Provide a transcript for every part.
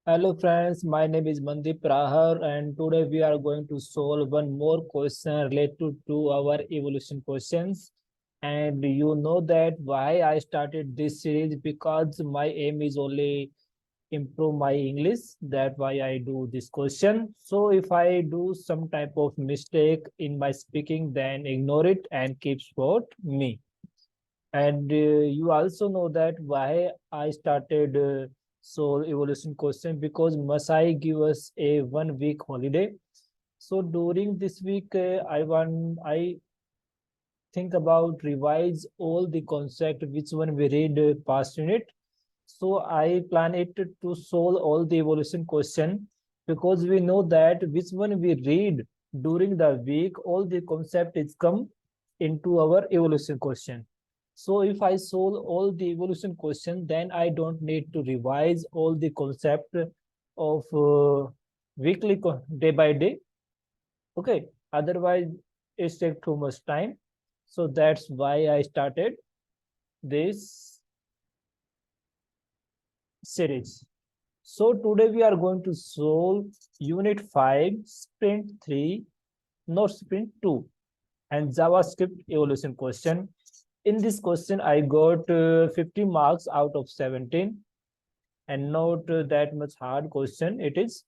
Hello friends, my name is Mandip Prahar and today we are going to solve one more question related to our evolution questions. And you know that why I started this series because my aim is only improve my English. That's why I do this question. So if I do some type of mistake in my speaking, then ignore it and keep support me. And you also know that why I started soul evolution question because Masai give us a 1 week holiday. So during this week, I think about revise all the concept which one we read past unit. So I plan it to solve all the evolution question because we know that which one we read during the week, all the concept is come into our evolution question. So if I solve all the evolution question, then I don't need to revise all the concept of day by day. Okay. Otherwise, it take too much time. So that's why I started this series. So today we are going to solve Unit 5, Sprint 3, not Sprint 2, and JavaScript evolution question. In this question, I got 50 marks out of 17 and not that much hard question it is.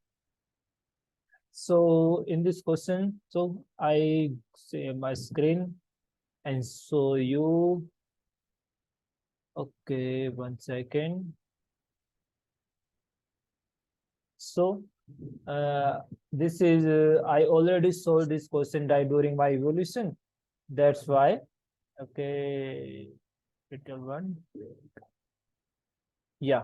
So in this question, so I say my screen and show you. Okay, 1 second. So this is I already solved this question during my evolution. That's why. Okay, little one. Yeah.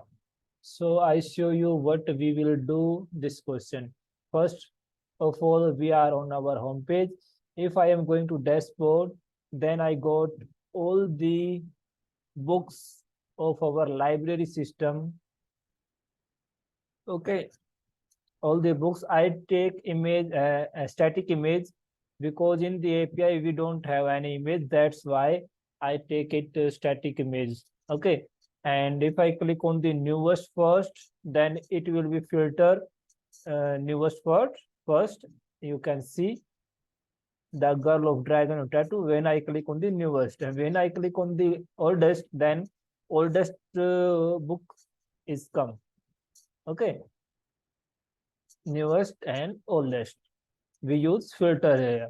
So I show you what we will do this question. First of all, we are on our home page. If I am going to dashboard, then I got all the books of our library system. Okay, all the books. I take image, a static image, because in the API we don't have any image. That's why I take it static image. Okay, and if I click on the newest first, then it will be filter newest first. You can see the girl of dragon tattoo when I click on the newest, and when I click on the oldest, then oldest book is come. Okay, newest and oldest. We use filter here.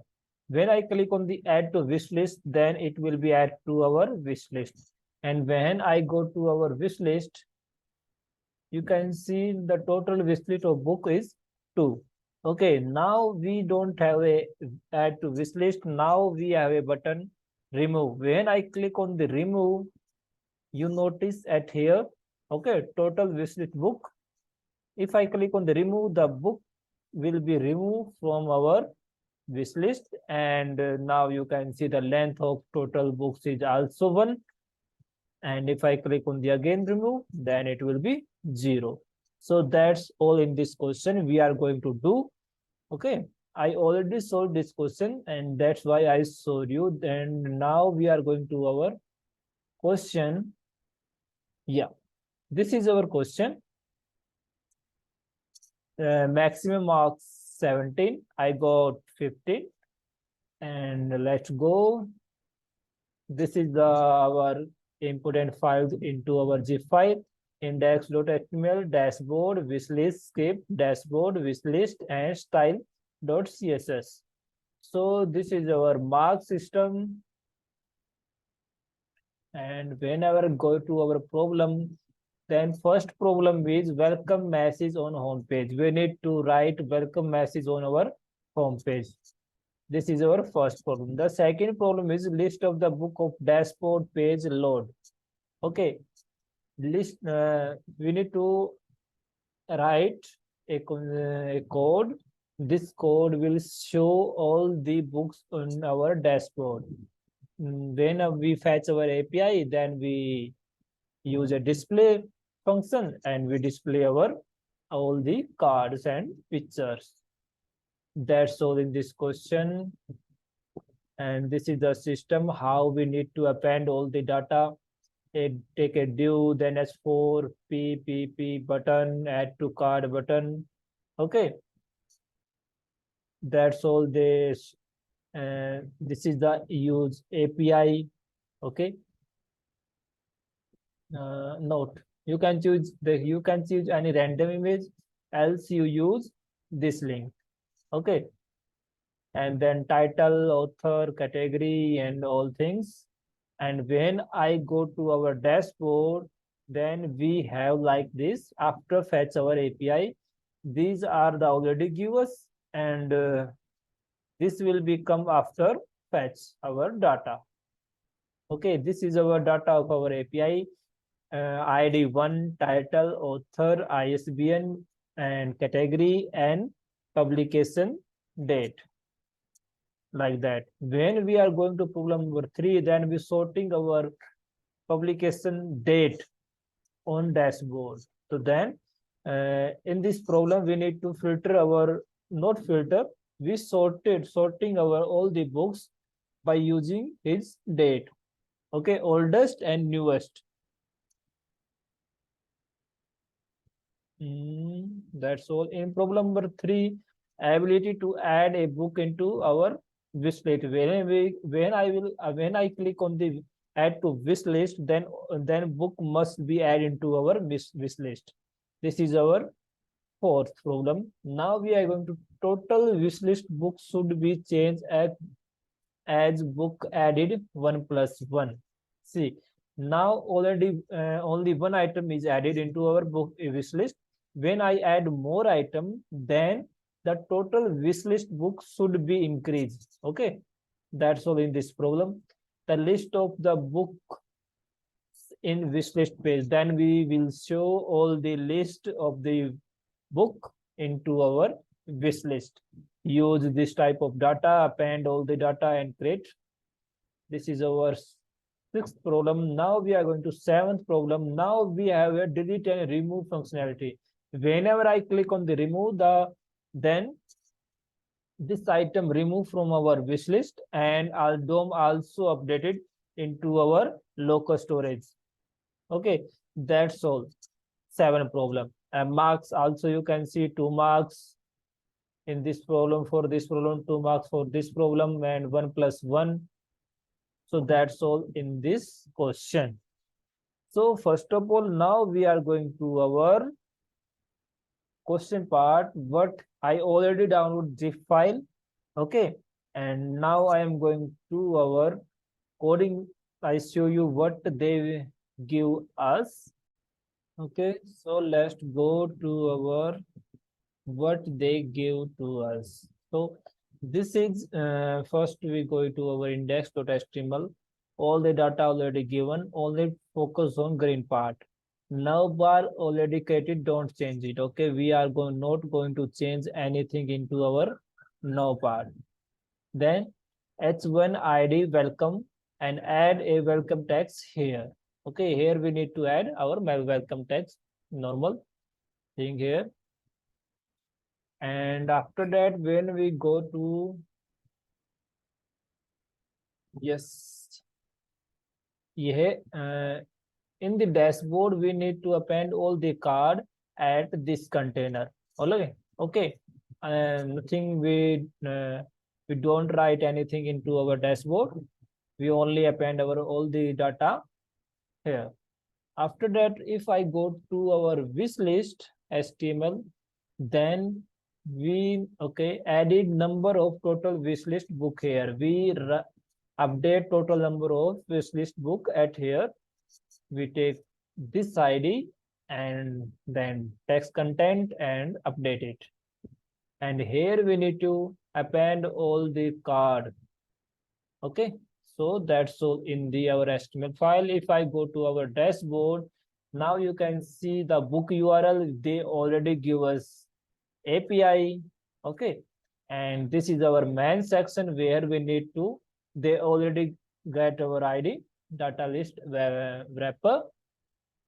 When I click on the add to wish list, then it will be add to our wish list. And when I go to our wish list, you can see the total wish list of book is 2. Okay, now we don't have a add to wish list. Now we have a button remove. When I click on the remove, you notice at here, okay, total wish list book. If I click on the remove, the book will be removed from our wish list, and now you can see the length of total books is also 1. And if I click on the again remove, then it will be 0. So that's all in this question we are going to do. Okay, I already solved this question and that's why I showed you. And now we are going to our question. Yeah, this is our question. Maximum marks 17. I got 15. And let's go. This is our important files into our zip file: index.html, dashboard, wishlist, script, dashboard, wishlist, and style.css. So this is our mark system. And whenever go to our problem, then first problem is welcome message on home page. We need to write welcome message on our home page. This is our first problem. The second problem is list of the book of dashboard page load. Okay, list. We need to write a code. This code will show all the books on our dashboard. When we fetch our API, then we use a display function and we display our all the cards and pictures. That's all in this question. And this is the system how we need to append all the data. take a due, then S4, P button, add to card button. Okay, that's all this. This is the use API. Okay, note. You can choose any random image, else you use this link. Okay, and then title, author, category, and all things. And when I go to our dashboard, then we have like this. After fetch our API, these are the already give us, and this will become after fetch our data. Okay, this is our data of our API. ID 1, title, author, ISBN, and category, and publication date, like that. When we are going to problem number 3, then we sorting our publication date on dashboard. So then in this problem, we need to filter our, not filter, we sorting our all the books by using its date. Okay, oldest and newest. That's all. In problem number 3, ability to add a book into our wish list. When I click on the add to wish list, then book must be added into our wish list. This is our 4th problem. Now we are going to total wish list books should be changed as book added 1 plus 1. See, now already only one item is added into our book wish list. When I add more item, then the total wish list book should be increased. Okay, that's all in this problem. The list of the book in wish list page, then we will show all the list of the book into our wish list. Use this type of data, append all the data and create. This is our 6th problem. Now we are going to 7th problem. Now we have a delete and remove functionality. Whenever I click on the remove, then this item remove from our wish list, and DOM also updated into our local storage. Okay, that's all. 7 problem. And marks also, you can see 2 marks in this problem, for this problem, 2 marks for this problem, and 1 plus 1. So that's all in this question. So first of all, now we are going to our question part. What I already download zip file. Okay, and now I am going to our coding. I show you what they give us. Okay, so let's go to our what they give to us. So this is first we go to our index.html. All the data already given, only focus on green part. Now bar already created, don't change it. Okay, we are not going to change anything into our now part. Then h1 id welcome, and add a welcome text here. Okay, here we need to add our welcome text, normal thing here. And after that, when we go to, yes, in the dashboard, we need to append all the card at this container. Okay, nothing, we don't write anything into our dashboard. We only append our all the data here. After that, if I go to our wish list HTML, then we added number of total wish list book here. We update total number of wish list book at here. We take this ID and then text content and update it. And here we need to append all the card. Okay, so that's all in the our HTML file. If I go to our dashboard, now you can see the book URL. They already give us API. Okay, and this is our main section where we need to, they already get our ID data list wrapper,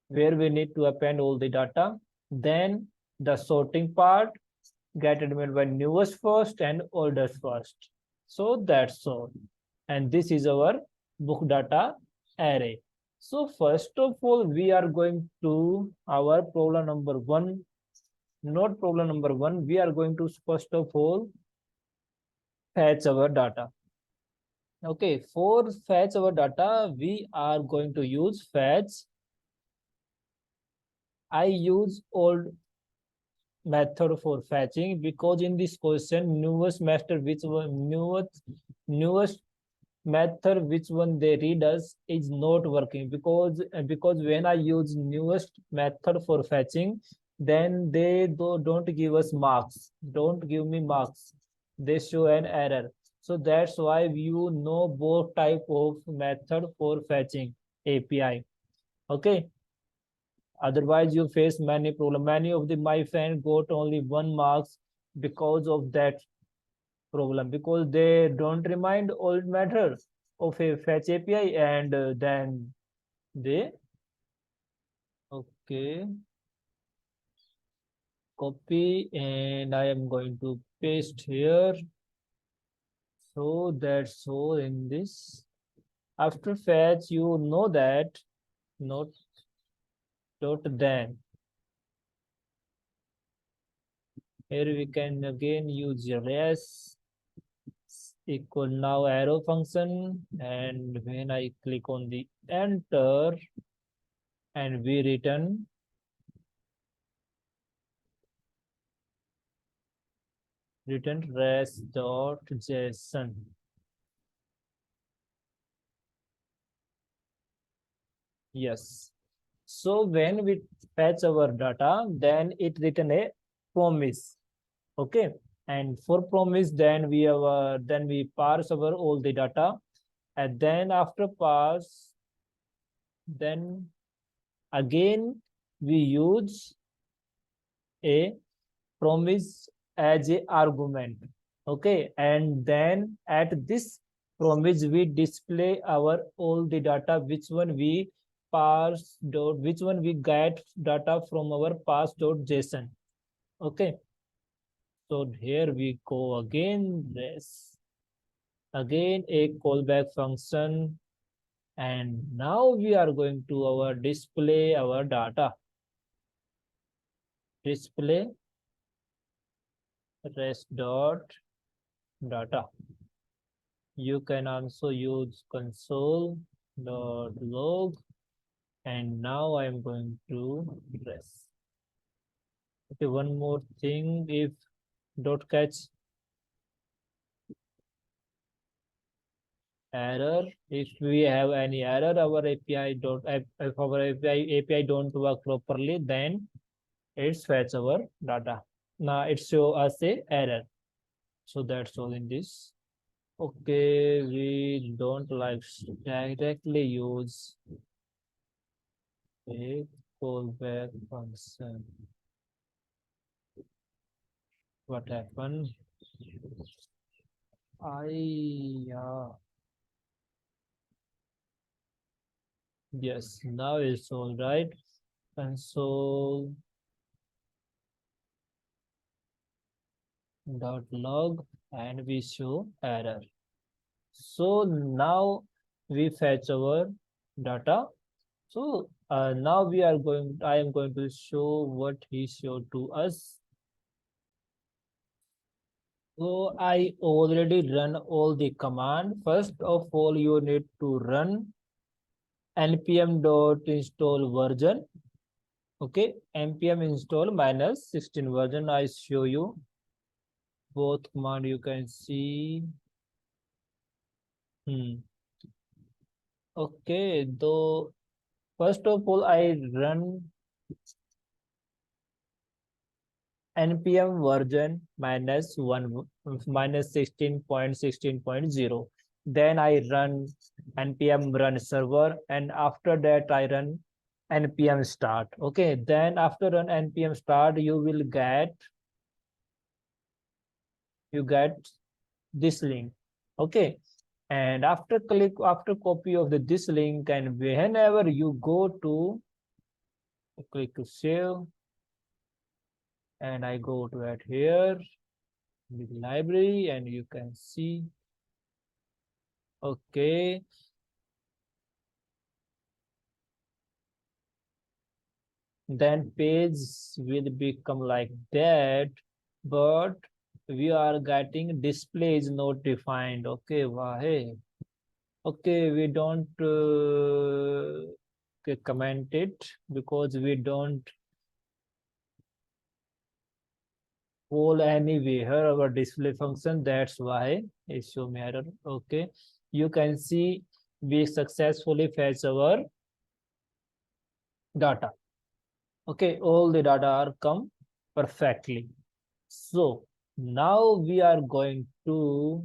where we need to append all the data. Then the sorting part, get admitted by newest first and oldest first. So that's all. And this is our book data array. So first of all, we are going to our problem number one, not problem number one. We are going to first of all fetch our data. Okay, for fetch our data, we are going to use fetch. I use old method for fetching because in this question, newest method which one newest method which one they read us is not working because when I use newest method for fetching, then they don't give us marks, don't give me marks, they show an error. So that's why you know both type of method for fetching API. Okay, otherwise you face many problem. Many of the my friends got only 1 marks because of that problem, because they don't remind old methods of a fetch API, and then they okay copy, and I am going to paste here. So that's all in this. After fetch, you know that not dot then. Here we can again use res equal now arrow function, and when I click on the enter and we return res dot json. Yes. So when we fetch our data, then it return a promise. Okay. And for promise, then we parse our all the data, and then after parse, then again we use a promise as a argument. Okay, and then at this promise we display our all the data which one we parse dot, which one we get data from our parse dot json. Okay, so here we go again, this again a callback function, and now we are going to our display our data, display rest dot data. You can also use console.log, and now I'm going to press. Okay, one more thing, if dot catch error, if we have any error, our API dot if our API don't work properly, then it's fetch our data. Now it show us a error. So that's all in this. Okay, we don't like directly use a callback function. What happened? Yes, now it's all right. Console dot log, and we show error. So now we fetch our data. So now I am going to show what he showed to us. So I already run all the command. First of all, you need to run npm.install version. Okay, npm install -16 version. I show you both command, you can see. Okay, though first of all I run npm version -16.16.0. Then I run npm run server, and after that I run npm start. Okay, then after run npm start, you get this link. Okay, and after copy of this link, and whenever you go to click to save, and I go to it here with library, and you can see. Okay, then page will become like that, but we are getting display is not defined. Okay, why? Okay, we don't comment it because we don't call anywhere our display function. That's why it's show me error. Okay, you can see we successfully fetch our data. Okay, all the data are come perfectly. So now we are going to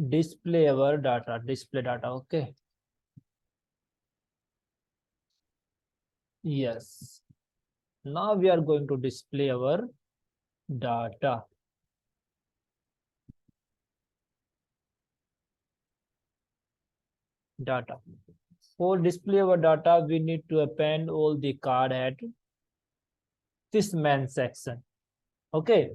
display our display data. Okay, yes, now we are going to display our data. For display our data, we need to append all the card at this main section. Okay,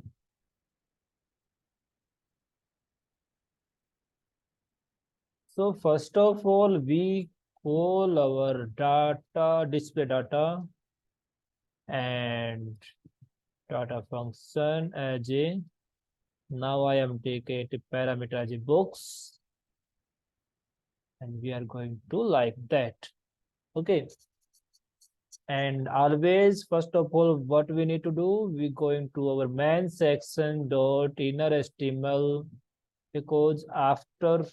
so first of all, we call our data display data and data function as a, now I am taking a parameter as a box, and we are going to like that. Okay, and always first of all, what we need to do, we going to our main section dot inner HTML, because after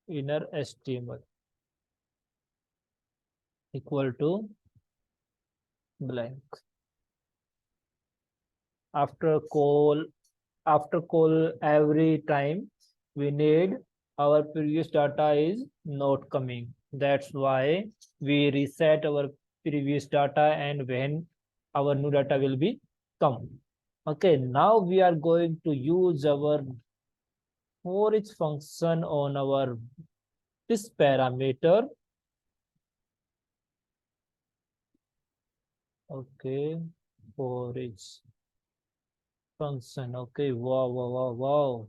inner HTML equal to blank. After call every time we need, our previous data is not coming. That's why we reset our previous data, and when our new data will be come. Okay, now we are going to use our for each function on our this parameter. Okay, for each function. Okay, wow.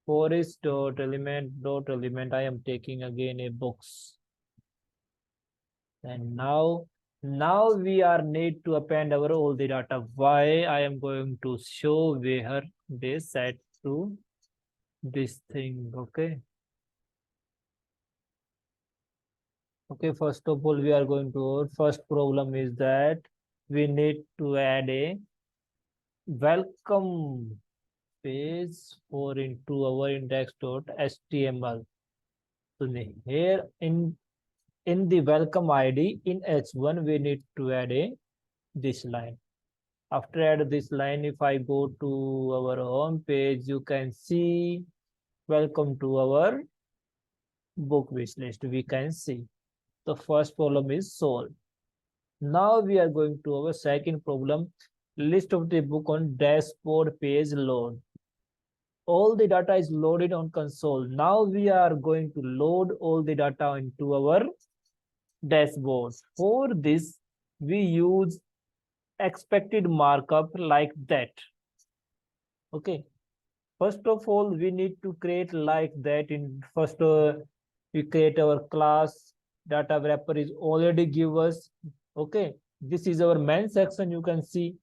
For each dot element, I am taking again a box. And now we are need to append our all the data. Why I am going to show where they set to this thing. Okay. Okay, first of all, we are going to, first problem is that we need to add a welcome page for into our index.html. So here in the welcome ID in H1, we need to add a this line. After add this line, if I go to our home page, you can see welcome to our book wish list. We can see the first problem is solved. Now we are going to our second problem, list of the book on dashboard page load. All the data is loaded on console. Now we are going to load all the data into our dashboard. For this, we use expected markup like that. Okay, first of all, we need to create like that. In first we create our class. Data wrapper is already give us. Okay, this is our main section. You can see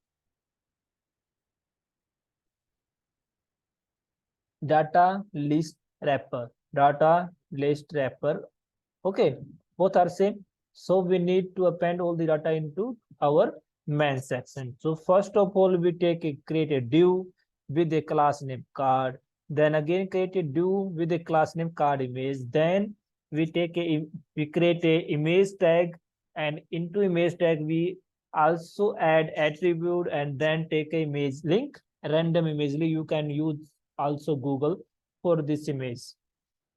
data list wrapper. Okay, both are same. So we need to append all the data into our main section. So first of all, we create a div with a class name card. Then again create a div with a class name card image. Then we create a image tag, and into image tag we also add attribute, and then take a image link, random image link. You can use also Google for this image.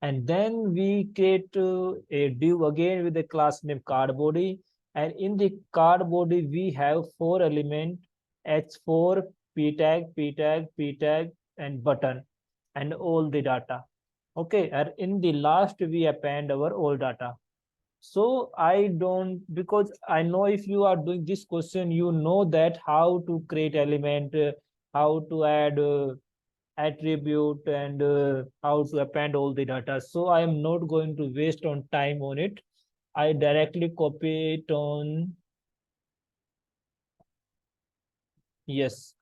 And then we create a div again with the class name card body, and in the card body we have 4 element h4 p tag and button and all the data. Okay, and in the last we append our all data. So I don't, because I know if you are doing this question, you know that how to create element, how to add attribute and how to append all the data. So I am not going to waste on time on it. I directly copy it on, yes,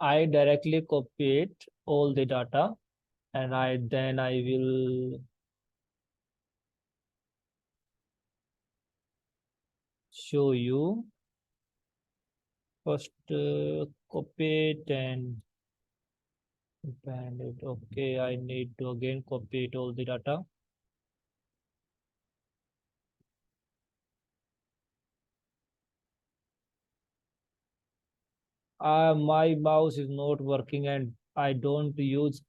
I directly copy it all the data, and I will show you. First copy it and append it. Okay, I need to again copy it all the data. My mouse is not working and I don't use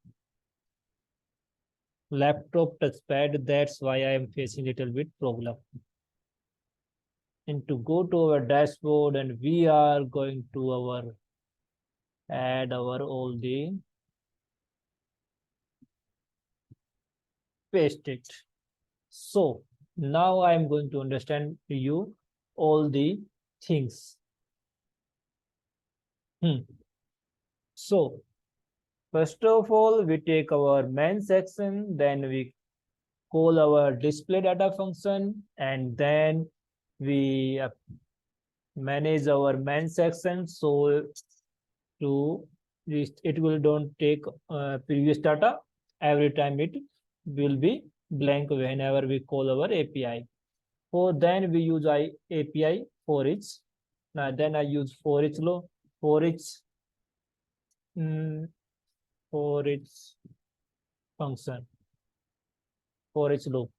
laptop touchpad. That's why I am facing a little bit problem. And to go to our dashboard, and we are going to our add our all the paste it. So now I am going to understand you all the things. So first of all, we take our main section, then we call our display data function, and then we manage our main section. So to it will don't take previous data every time. It will be blank whenever we call our API. So then we use API for each. Now then I use for each low, for each for its function, for its loop.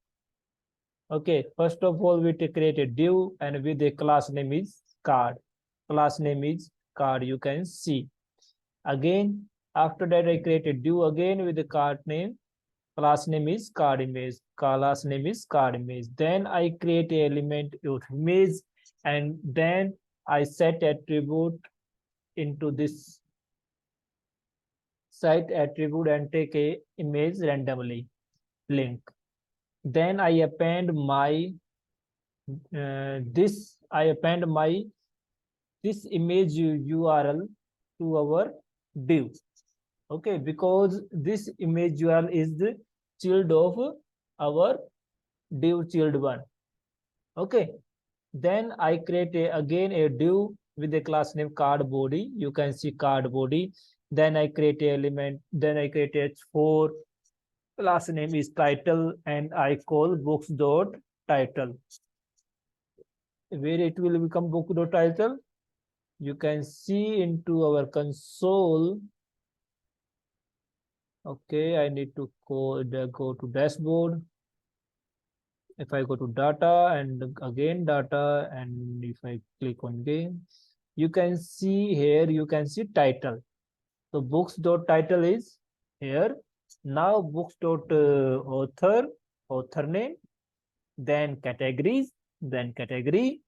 Okay, first of all, we create a div and with a class name is card. Class name is card, you can see. Again, after that, I create a div again with the card name. Class name is card image. Class name is card image. Then I create a element of image, and then I set attribute into this site attribute and take a image randomly link. Then I append my this image URL to our div. Okay, because this image URL is the child of our div child one. Okay, then I create again a div with a class name card body. You can see card body. Then I create a element. Then I create h4. Class name is title, and I call books dot title. Where it will become book dot title, you can see into our console. Okay, I need to go to dashboard. If I go to data and again data, and if I click on game, you can see here, you can see title. So books dot title is here. Now books dot author name, then categories, then category.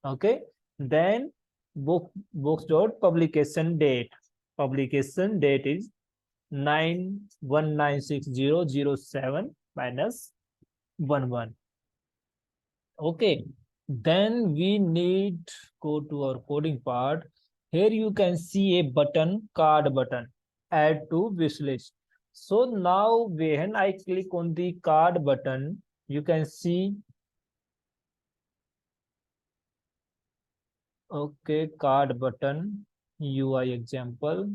Okay, then books dot publication date. Publication date is 9/19/60/07 minus 11. Okay, then we need go to our coding part. Here you can see a button, card button, add to wish list. So now when I click on the card button, you can see, okay, card button UI example.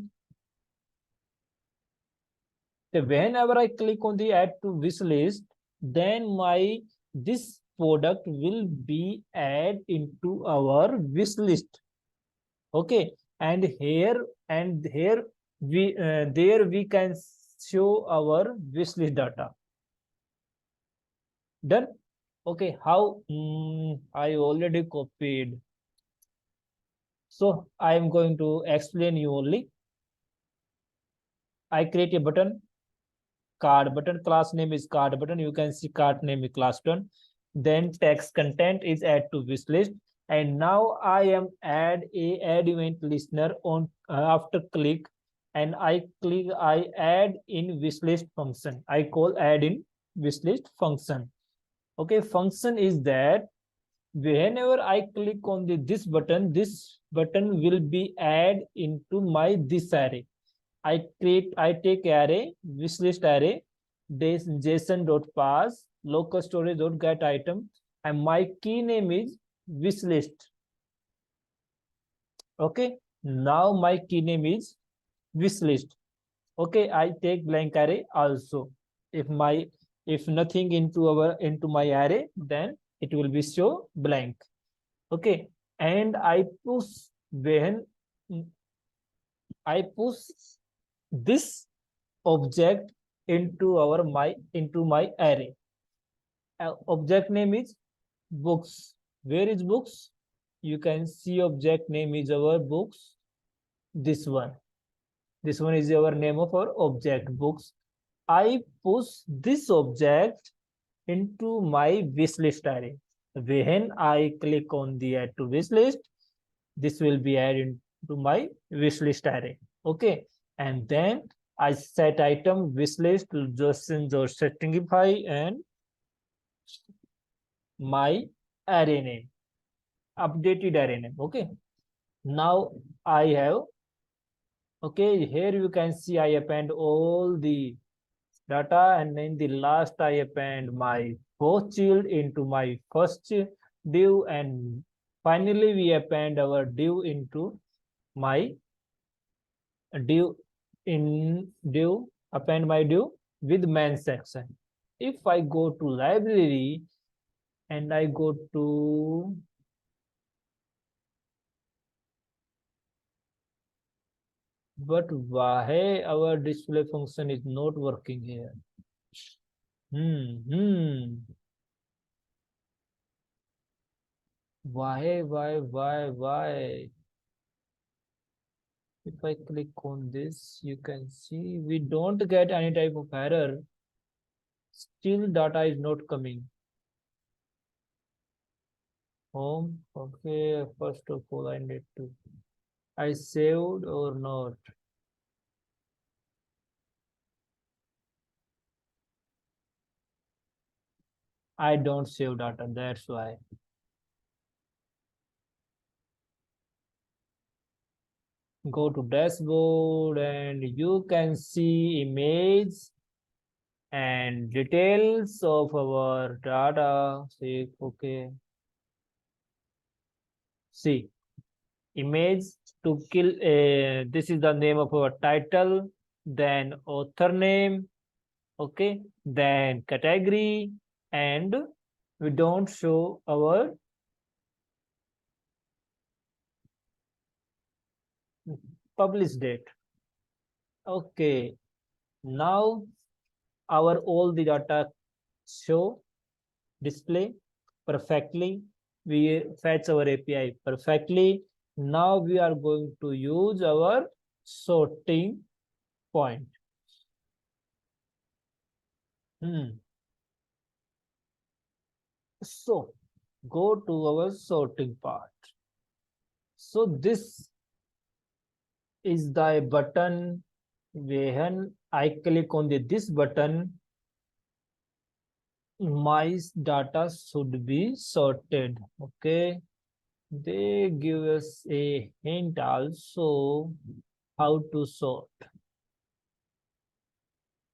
So whenever I click on the add to wish list, then this product will be add into our wish list. Okay, and here we there we can show our wish list data. Done. Okay, how I already copied. So I am going to explain you only. I create a button, card button, class name is card button. You can see card name is class button. Then text content is add to wish list. And now I am add event listener on after click, and I add in wish list function. I call add in wish list function. Okay, function is that whenever I click on this button will be add into my this array. I take array, wishlist array, this json.parse, local storage.get item, and my key name is wishlist. Okay, now my key name is wishlist. Okay, I take blank array also. If my if nothing into my array, then it will be show blank. Okay, and when I push this object into my array. Object name is books. Where is books? You can see object name is our books. This one. This one is our name of our object books. I push this object into my wishlist array. When I click on the add to wishlist, this will be added to my wishlist array. Okay, and then I set item wishlist to just settingify and my array name, updated array name. Okay, now I have, okay, here you can see I append all the data, and in the last I append my fourth child into my first div, and finally we append our div into my div append my div with main section. If I go to library and I go to but why our display function is not working here? Why? If I click on this, you can see we don't get any type of error. Still data is not coming. Home. Okay, first of all, I need to. I saved or not? I don't save data, that's why. Go to dashboard and you can see image and details of our data. See, okay. See, image to kill. This is the name of our title, then author name, okay, then category, and we don't show our publish date. Okay, now our all the data show display perfectly. We fetch our API perfectly. Now we are going to use our sorting point. So go to our sorting part. So this is the button. When I click on this button, my data should be sorted. Okay, they give us a hint also how to sort. If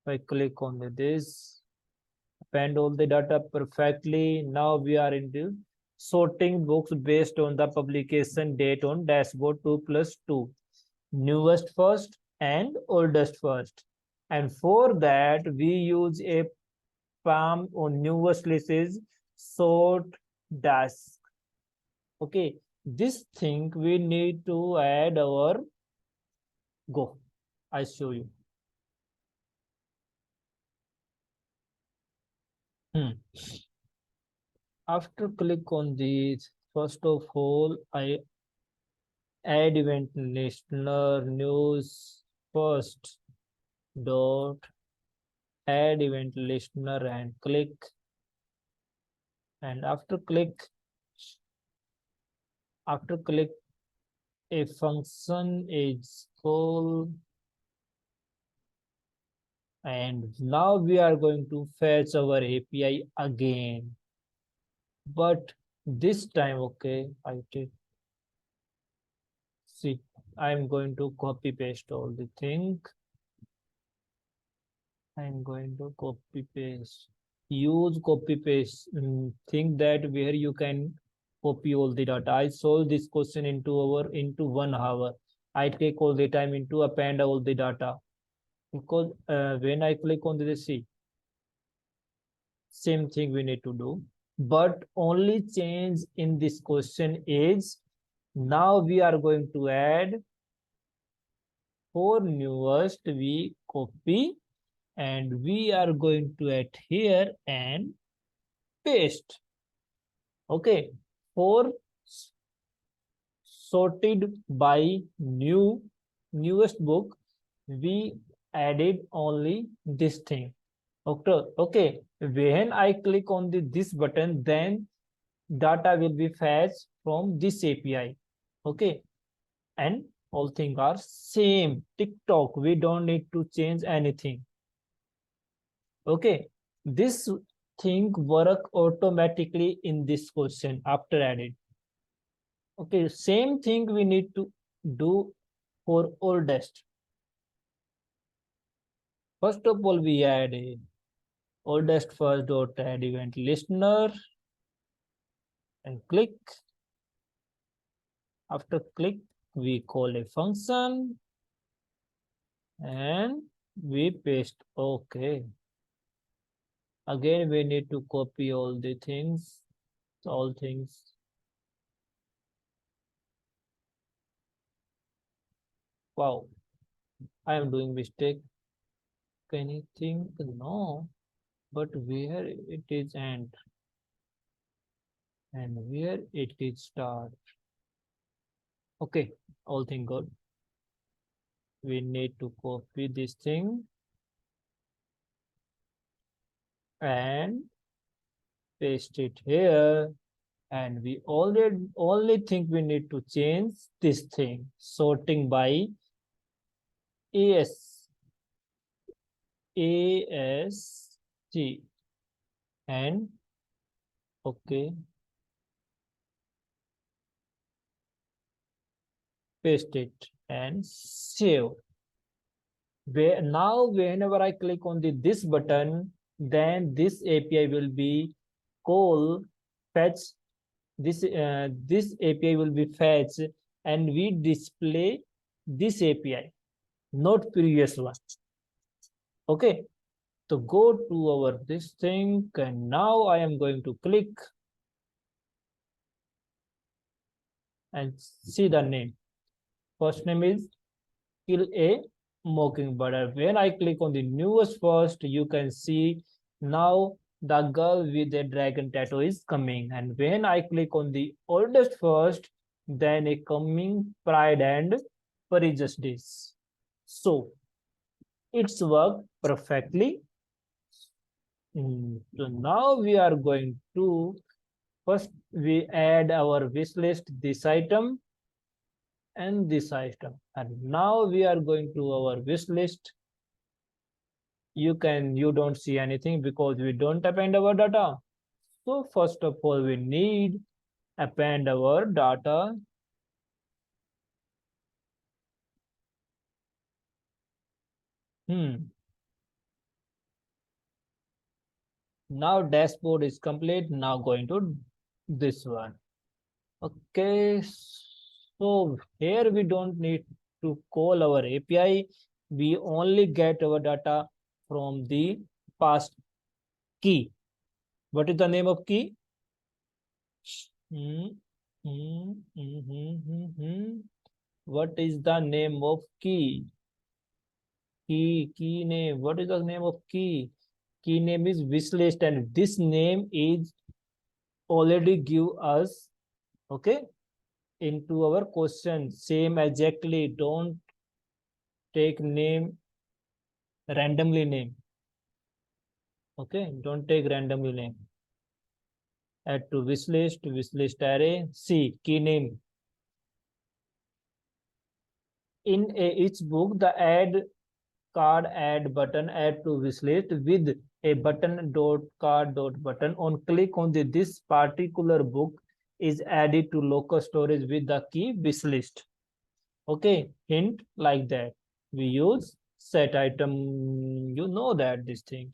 I click on this, append all the data perfectly. Now we are into sorting books based on the publication date on dashboard 2+2. Newest first and oldest first. And for that, we use a palm on newest list is sort dash. Okay, this thing we need to add our go. I show you. After click on these, first of all, I add event listener news first dot add event listener and click, and after click a function is called, and now we are going to fetch our API again, but This time, okay, I did. See, I'm going to copy paste all the thing. I'm going to copy paste. Use copy paste. Think that where you can copy all the data. I solve this question into 1 hour. I take all the time into append all the data because when I click on the see, same thing we need to do. But only change in this question is now we are going to add for newest we copy and we are going to add here and paste. Okay, for sorted by newest book, we added only this thing. Okay. When I click on this button, then data will be fetched from this API. Okay, and all things are same. TikTok, we don't need to change anything. Okay, this thing work automatically in this question after added. Okay, same thing we need to do for oldest. First of all, we add a oldest first dot add event listener and click. After click, we call a function and we paste. Okay. Again, we need to copy all the things, all things. Wow, I am doing mistake. Anything? No, but where it is end and where it is start. Okay, all thing good. We need to copy this thing and paste it here. And we already only think we need to change this thing, sorting by AST and okay, paste it and save. Now whenever I click on this button, then this API will be call fetch. This API will be fetched and we display this API, not previous one. Okay, so go to our this thing and now I am going to click and see the name. First name is Kill a Mockingbird. When I click on the newest first, you can see now the girl with the dragon tattoo is coming. And when I click on the oldest first, then a coming Pride and Prejudice. So it's worked perfectly. So now we are going to first we add our wish list this item and this item, and now we are going to our wish list. You don't see anything because we don't append our data. So first of all we need append our data. Now dashboard is complete. Now going to this one. Okay, so here we don't need to call our API. We only get our data from the past key. What is the name of key? What is the name of key? Key name. What is the name of key? Key name is wishlist, and this name is already give us, okay, into our question. Same exactly. Don't take name randomly name. Okay, don't take randomly name. Add to wishlist array. See key name. In each book, the add card add button add to wishlist with a button dot card dot button. On click on this particular book, is added to local storage with the key wishlist. Okay, hint like that. We use set item. You know that this thing.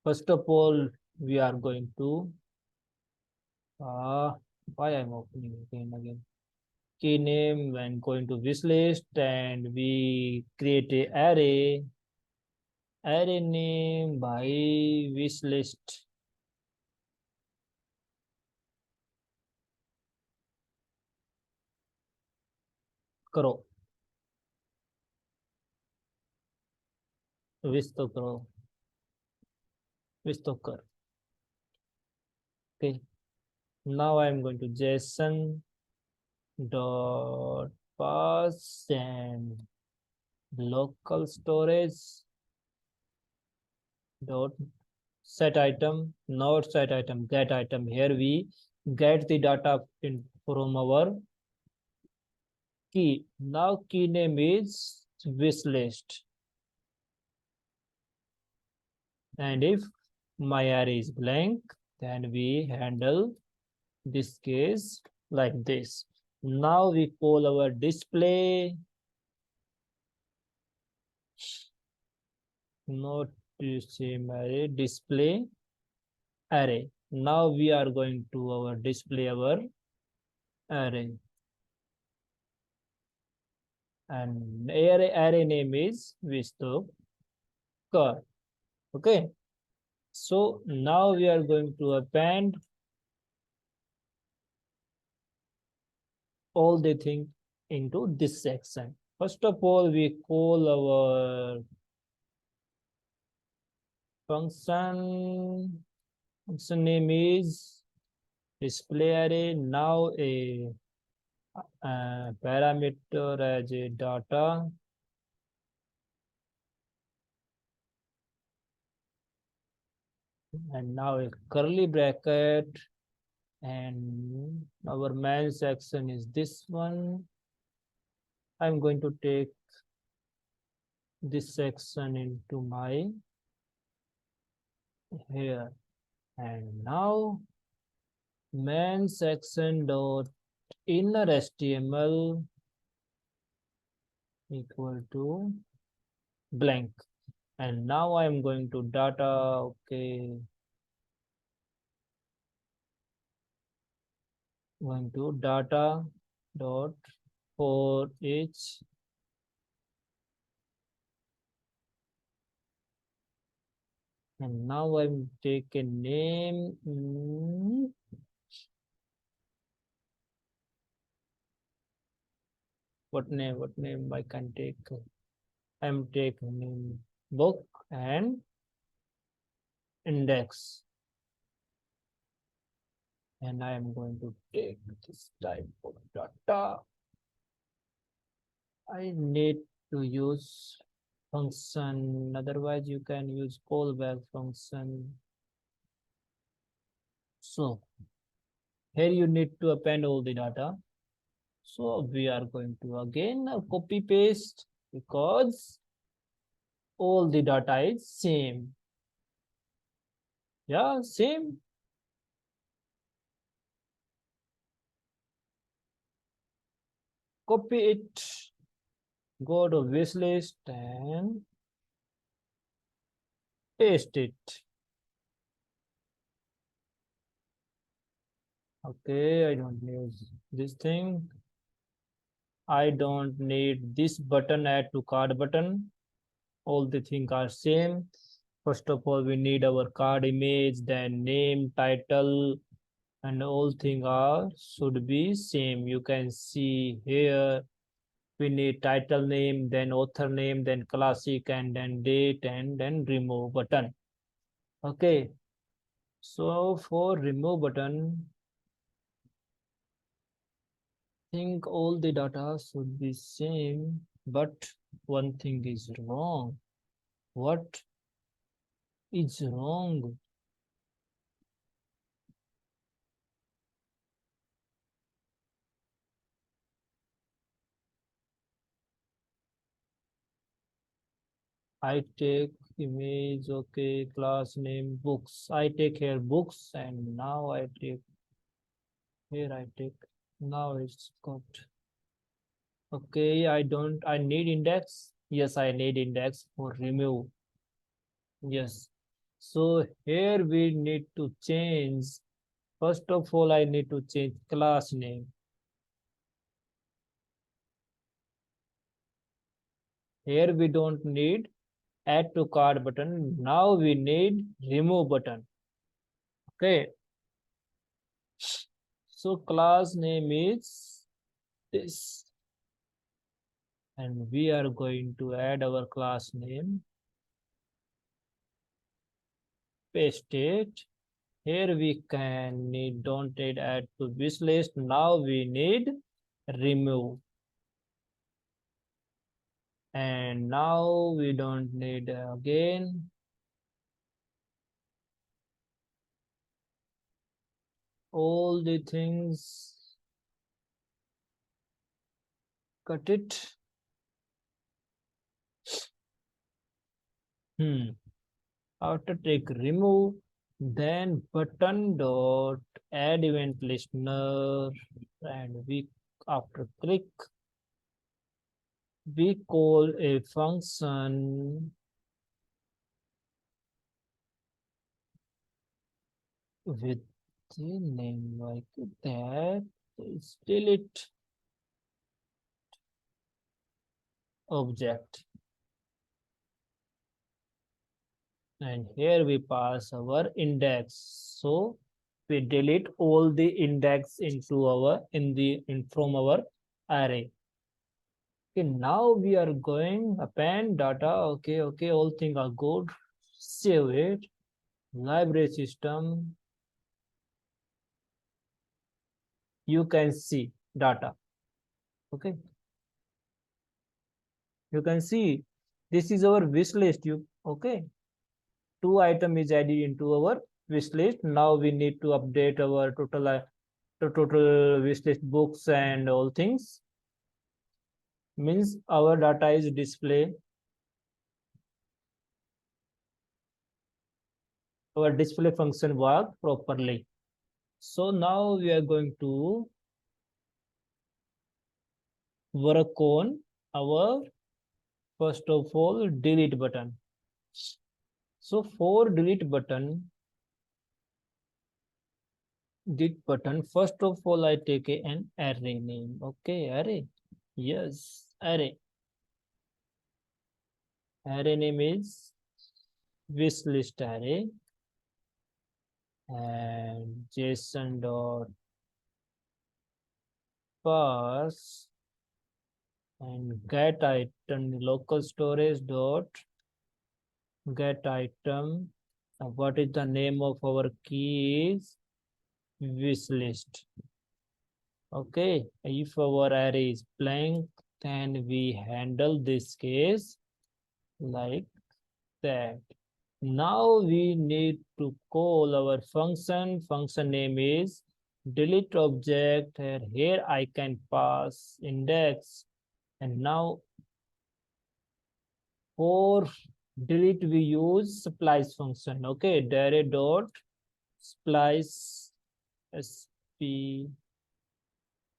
First of all, we are going to why I'm opening again again. Key name and going to wishlist and we create a array name by wishlist. करो wish तो करो wish तो कर. Okay, now I'm going to JSON dot pass and local storage dot set item, not set item, get item. Here we get the data from our key. Now key name is wishlist. And if my array is blank, then we handle this case like this. Now we call our display, not the same array, display array. Now we are going to our display our array. And array name is Vistokar. Okay. So now we are going to append all the thing into this section. First of all, we call our function name is display array. Now a parameter as a data. And now a curly bracket, and our main section is this one. I'm going to take this section into my here. And now main section dot inner HTML equal to blank. And now I'm going to data. Okay, going to data dot for each and now I'm taking name. What name I can take? I'm taking book and index, and I am going to take this type of data. I need to use function, otherwise you can use callback function. So here you need to append all the data. So we are going to again copy paste because all the data is same. Yeah, same. Copy it, go to wishlist and paste it. Okay, I don't need this thing. I don't need this button, add to cart button. All the things are same. First of all, we need our card image, then name, title, and all things are should be same. You can see here we need title name, then author name, then classic, and then date, and then remove button. Okay, so for remove button, think all the data should be same, but one thing is wrong. What is wrong? I take image, okay, class name, books. I take here books, and now I take here I take. Now it's got. Okay, I need index. Yes, I need index for remove. Yes. So here we need to change. First of all, I need to change class name. Here we don't need add to cart button. Now we need remove button. Okay. So class name is this. And we are going to add our class name. Paste it. Here we can need don't need add to wish list. Now we need remove. And now we don't need again all the things. Cut it. After take remove, then button dot add event listener, and we after click we call a function with the name like that. It's delete object, and here we pass our index. So we delete all the index into our in from our array. Okay, now we are going append data. Okay, all things are good. Save it. Library system. You can see data. Okay, you can see this is our wish list. You okay? Two item is added into our wish list. Now we need to update our total wish list books and all things. Means our data is display. Our display function work properly. So now we are going to work on our first of all delete button. So for delete button, first of all I take an array name. Okay, array. Yes, array. Array name is wishlist array, and JSON dot pass and get item local storage dot get item. What is the name of our key is wishlist. Okay, if our array is blank, then we handle this case like that. Now we need to call our function. Function name is delete object, and here I can pass index. And now for delete we use splice function. Okay, direct dot splice sp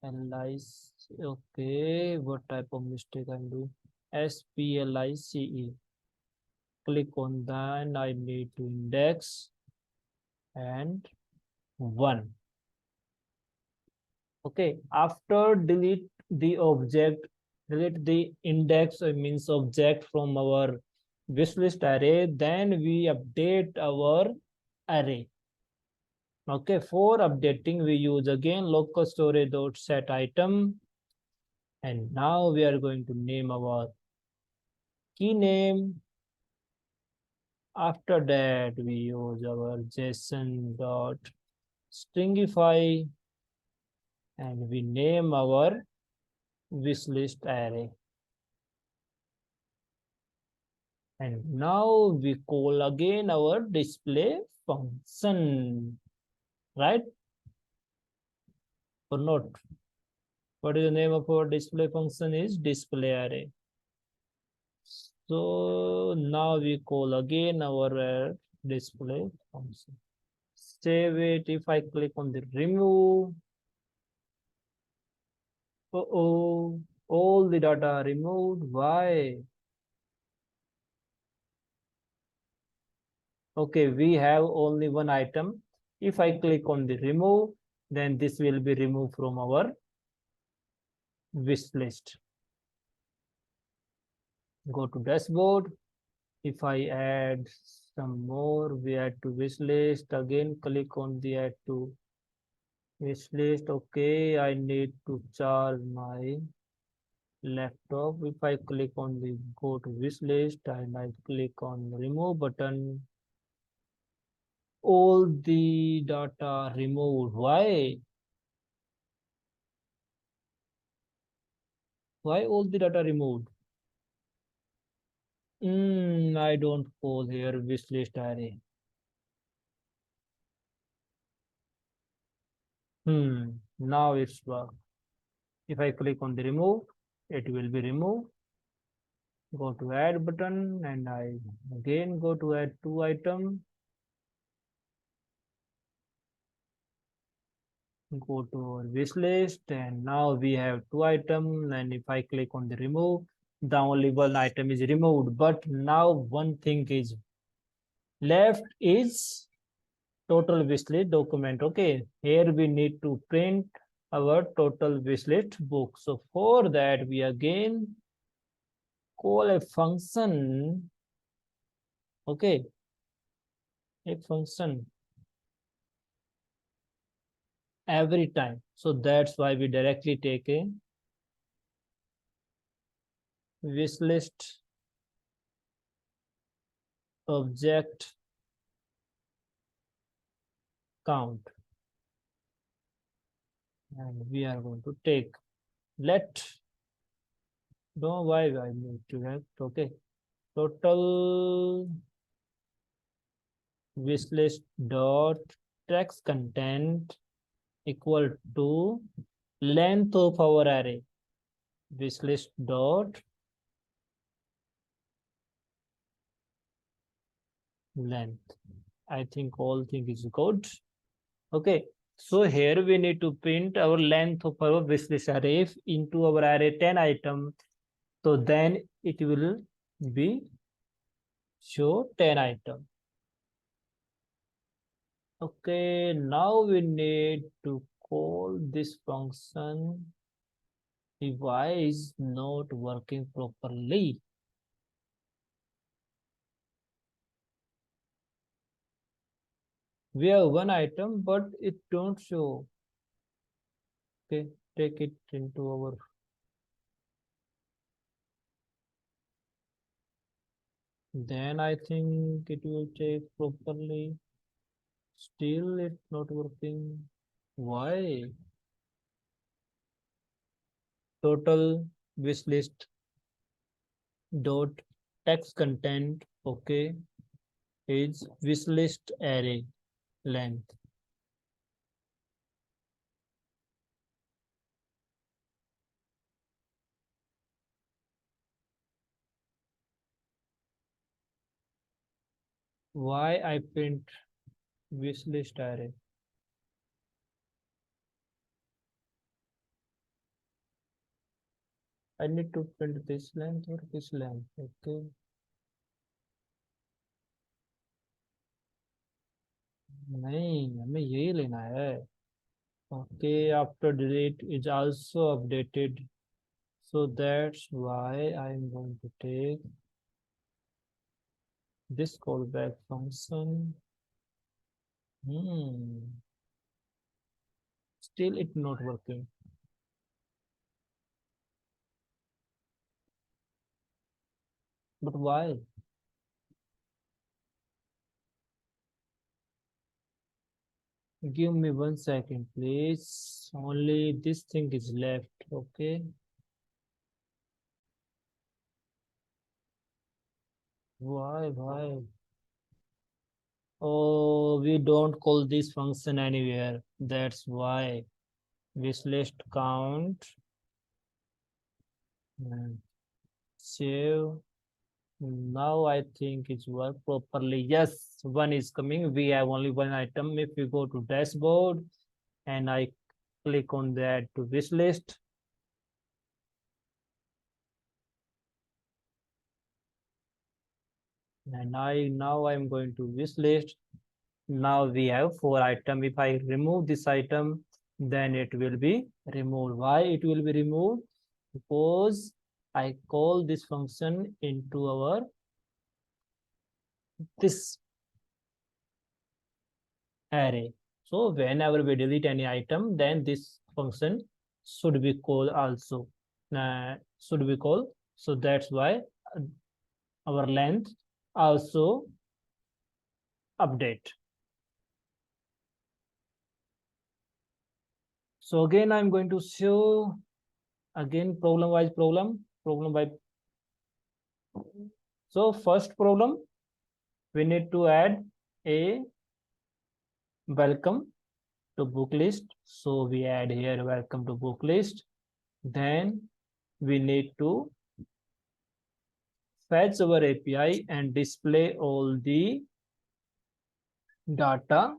lice. Okay, what type of mistake I'm doing? splice. Click on that. I need to index and 1. Okay, after delete the object, delete the index means object from our wishlist array, then we update our array. Okay, for updating we use again local storage dot set item, and now we are going to name our key name. After that we use our JSON dot stringify, and we name our wishlist array. And now we call again our display function, right? Or not? What is the name of our display function? Is display array. So now we call again our display function. Save it. If I click on the remove, all the data are removed. Why? Okay, we have only one item. If I click on the remove, then this will be removed from our wish list. Go to dashboard. If I add some more, we add to wish list. Again, click on the add to wish list. Okay, I need to charge my laptop. If I click on the go to wish list and I click on remove button, all the data removed. Why? Why all the data removed? I don't call here wish list array. Now it's work. If I click on the remove, it will be removed. Go to add button and I again go to add two item. Go to our wish list and now we have two item, and if I click on the remove, the only one item is removed, but now one thing is left is total wish list document. Okay, here we need to print our total wish list book. So for that we again call a function. Okay, a function every time. So that's why we directly take a wish list object count, and we are going to take let know why I need to have. Okay, total wish list dot text content equal to length of our array. Wish list dot length. I think all thing is good. Okay, so here we need to print our length of our wish list array. If into our array 10 item, so then it will be show 10 item. Okay, now we need to call this function. Why is not working properly? We have one item, but it don't show. Okay, take it into our then I think it will take properly. Still it's not working. Why? Total wish list dot text content, okay, is wish list array length. Why I print wish list array? I need to print this length or this length. Okay. नहीं हमें यही लेना है. Okay, after delete is also updated. So that's why I'm going to take this callback function. Still it's not working. But why? Give me 1 second, please. Only this thing is left. Okay. Why? Oh, we don't call this function anywhere. That's why. Wish list count. Save. Now I think it's work properly. Yes, one is coming. We have only one item. If we go to dashboard and I click on that to wish list, and now I'm going to wish list. Now we have four items. If I remove this item, then it will be removed. Why it will be removed? Because I call this function into our this array. So whenever we delete any item, then this function should be called also. Should be called. So that's why our length also update. So again, I'm going to show again problem by. So first problem, we need to add a welcome to book list. So we add here welcome to book list. Then we need to fetch our API and display all the data.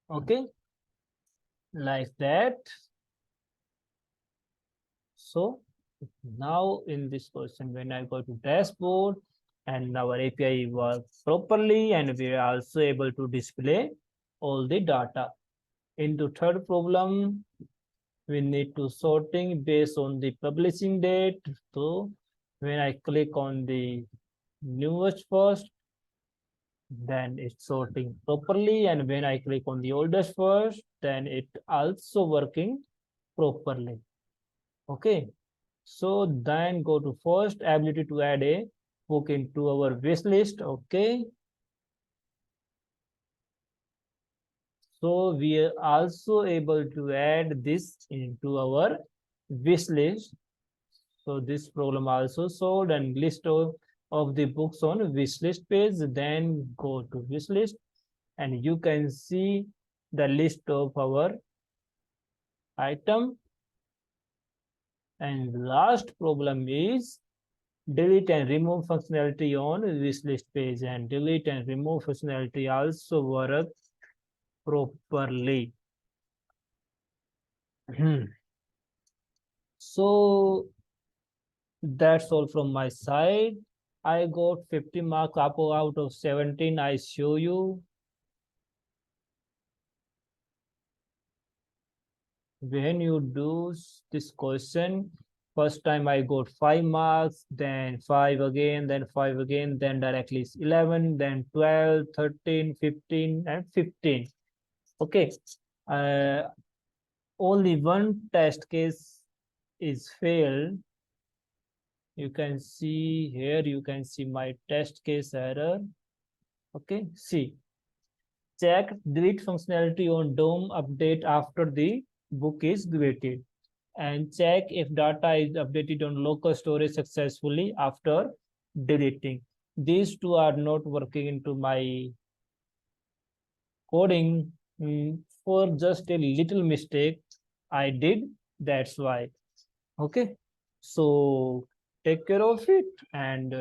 Okay, like that. So now in this question, when I go to dashboard and our API works properly and we are also able to display all the data. Into third problem, we need to sorting based on the publishing date. So when I click on the newest first, then it's sorting properly. And when I click on the oldest first, then it also working properly. Okay. So then go to first ability to add a book into our wish list. Okay. So we are also able to add this into our wish list. So this problem also solved, and list of the books on wish list page. Then go to wish list and you can see the list of our item. And last problem is delete and remove functionality on wish list page, and delete and remove functionality also work properly. So that's all from my side. I got 50 marks up out of 17. I show you. When you do this question, first time I got 5 marks, then 5 again, then 5 again, then directly 11, then 12, 13, 15, and 15. Okay. Only one test case is failed. You can see here, you can see my test case error. Okay, see. Check delete functionality on DOM update after the book is deleted. And check if data is updated on local storage successfully after deleting. These two are not working into my coding for just a little mistake I did. That's why. Okay. So take care of it and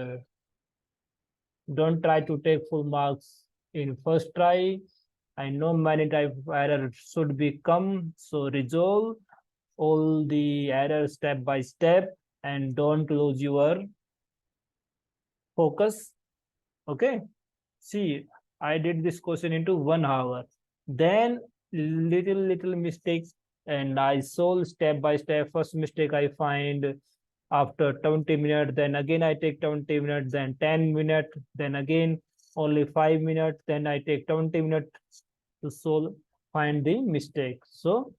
don't try to take full marks in first try. I know many type of error should be come. So resolve all the errors step by step and don't lose your focus. Okay. See, I did this question into 1 hour. Then little mistakes and I solve step by step. First mistake I find after 20 minutes, then again I take 20 minutes, then 10 minutes, then again only 5 minutes, then I take 20 minutes to solve, find the mistake. So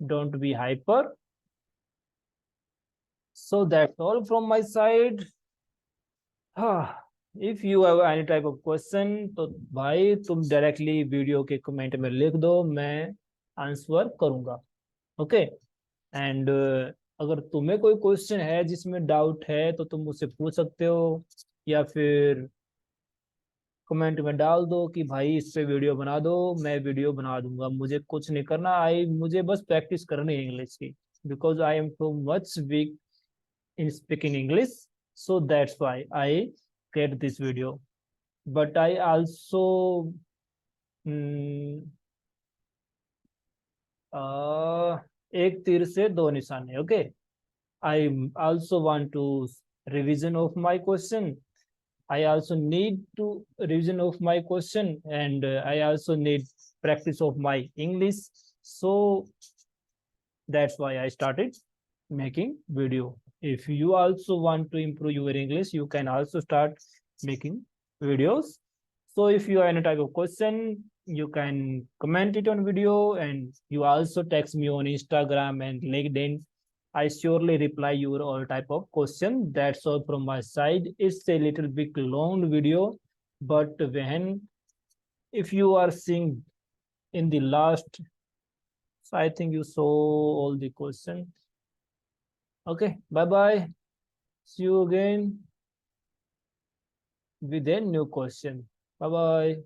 don't be hyper. So that's all from my side. If you have any type of question, तो भाई तुम directly video के comment में लिख दो, मैं answer करूंगा. Okay. And अगर तुम्हें कोई क्वेश्चन है जिसमें डाउट है तो तुम मुझसे पूछ सकते हो, या फिर कमेंट में डाल दो कि भाई इस पे वीडियो बना दो, मैं वीडियो बना दूंगा. मुझे कुछ नहीं करना, मुझे बस प्रैक्टिस करनी है इंग्लिश की, because I am too much weak in speaking English. So that's why I create this video. But I also एक तीर से दो निशाने. Okay, I also want to revision of my question. I also need to revision of my question, and I also need practice of my English. So that's why I started making video. If you also want to improve your English, you can also start making videos. So if you have any type of question, you can comment it on video, and you also text me on Instagram and LinkedIn. I surely reply your all type of question. That's all from my side. It's a little bit long video, but when if you are seeing in the last, so I think you saw all the question. Okay, bye bye. See you again with a new question. Bye bye.